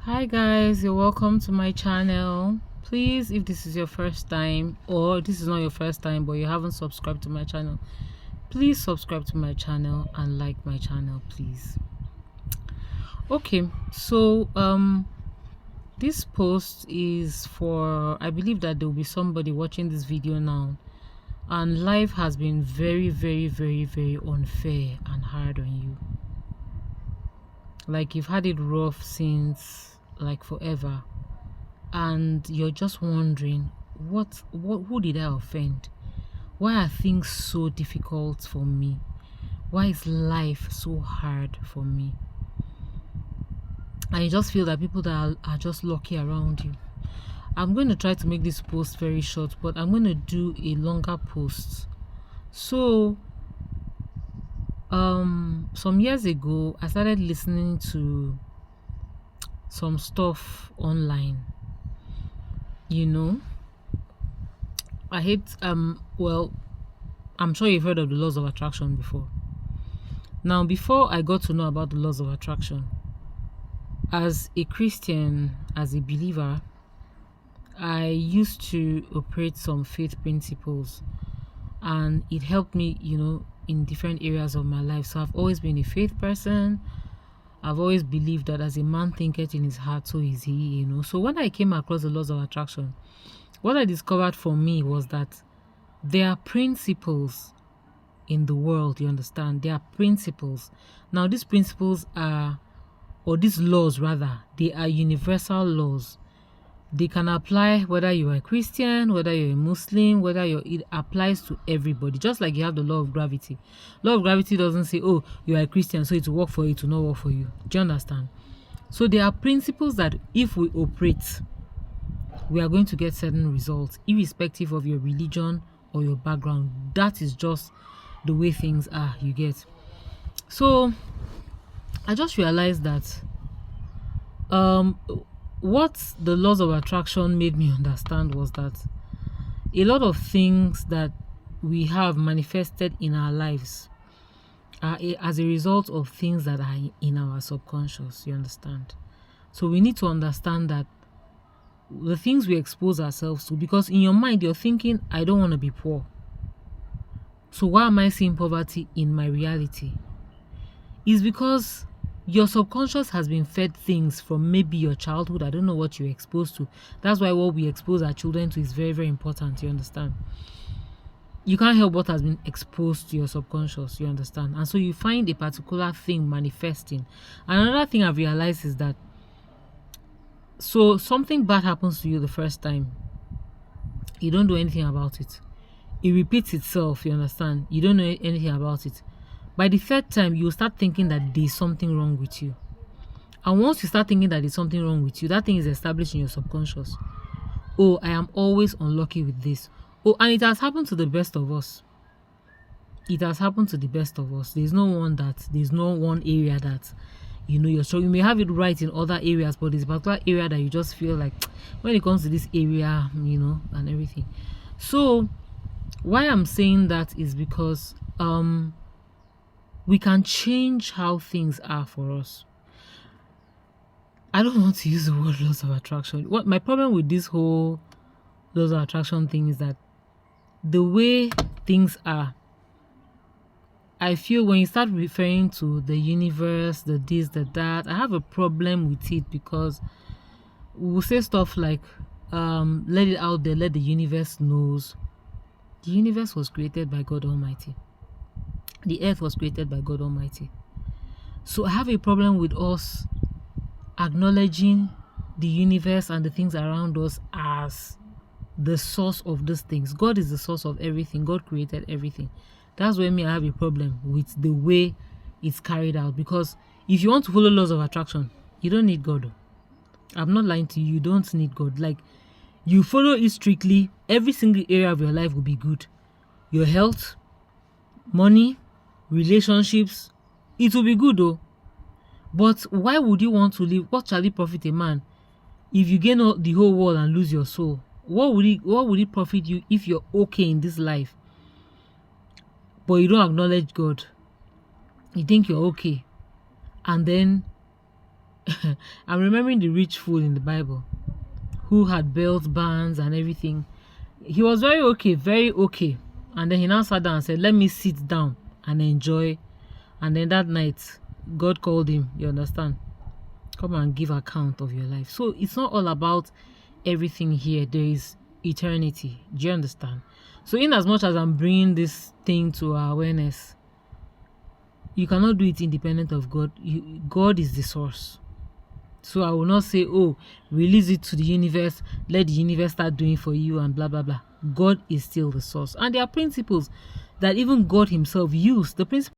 Hi guys, you're welcome to my channel. Please, if this is your first time or this is not your first time but you haven't subscribed to my channel, please subscribe to my channel and like my channel, please. Okay, so this post is for, I believe that there will be somebody watching this video now and life has been very unfair and hard on you. Like you've had it rough since like forever, and you're just wondering who did I offend? Why are things so difficult for me? Why is life so hard for me? And you just feel that people that are just lucky around you. I'm going to try to make this post very short, but I'm going to do a longer post. So some years ago I started listening to some stuff online. I hate well, I'm sure you've heard of the laws of attraction before. Now, before I got to know about the laws of attraction, as a Christian, as a believer, I used to operate some faith principles, and it helped me, in different areas of my life. So I've always been a faith person. I've always believed that as a man thinketh in his heart, so is he, So when I came across the laws of attraction, what I discovered for me was that there are principles in the world, you understand? There are principles. Now, these principles are, or these laws rather, they are universal laws. They can apply whether you are a Christian, whether you're a Muslim, it applies to everybody. Just like you have the law of gravity. Law of gravity doesn't say, oh, you are a Christian, so it will work for you, it will not work for you. Do you understand? So there are principles that if we operate, we are going to get certain results, irrespective of your religion or your background. That is just the way things are, you get. So I just realized that what the laws of attraction made me understand was that a lot of things that we have manifested in our lives are as a result of things that are in our subconscious, you understand? So we need to understand that the things we expose ourselves to, because in your mind you're thinking, I don't want to be poor, so why am I seeing poverty in my reality? Is because your subconscious has been fed things from maybe your childhood. I don't know what you're exposed to. That's why what we expose our children to is very important, you understand? You can't help what has been exposed to your subconscious, you understand? And so you find a particular thing manifesting. And another thing I've realized is that, so something bad happens to you the first time, you don't do anything about it. It repeats itself, you understand? You don't know anything about it. By the third time, you start thinking that there's something wrong with you. And once you start thinking that there's something wrong with you, that thing is established in your subconscious. Oh, I am always unlucky with this. Oh, and it has happened to the best of us. It has happened to the best of us. There's no one area that, you're sure you may have it right in other areas, but there's a particular area that you just feel like when it comes to this area, and everything. So why I'm saying that is because we can change how things are for us. I don't want to use the word laws of attraction. What my problem with this whole laws of attraction thing is that the way things are, I feel when you start referring to the universe, the this, the that, I have a problem with it, because we'll say stuff like, let it out there, let the universe knows. The universe was created by God Almighty. The earth was created by God Almighty. So I have a problem with us acknowledging the universe and the things around us as the source of these things. God is the source of everything. God created everything. That's where I have a problem with the way it's carried out. Because if you want to follow laws of attraction, you don't need God. I'm not lying to you. You don't need God. Like, you follow it strictly, every single area of your life will be good. Your health, money, relationships, it will be good though. But why would you want to live? What shall it profit a man if you gain the whole world and lose your soul? What would it profit you if you're okay in this life, but you don't acknowledge God? You think you're okay, and then I'm remembering the rich fool in the Bible who had belt bands and everything. He was very okay. And then he now sat down and said, let me sit down and enjoy. And then that night, God called him, you understand? Come and give account of your life. So it's not all about everything here. There is eternity. Do you understand? So in as much as I'm bringing this thing to our awareness, you cannot do it independent of God. God is the source. So I will not say, oh, release it to the universe, let the universe start doing for you and blah, blah, blah. God is still the source. And there are principles that even God himself used. The principle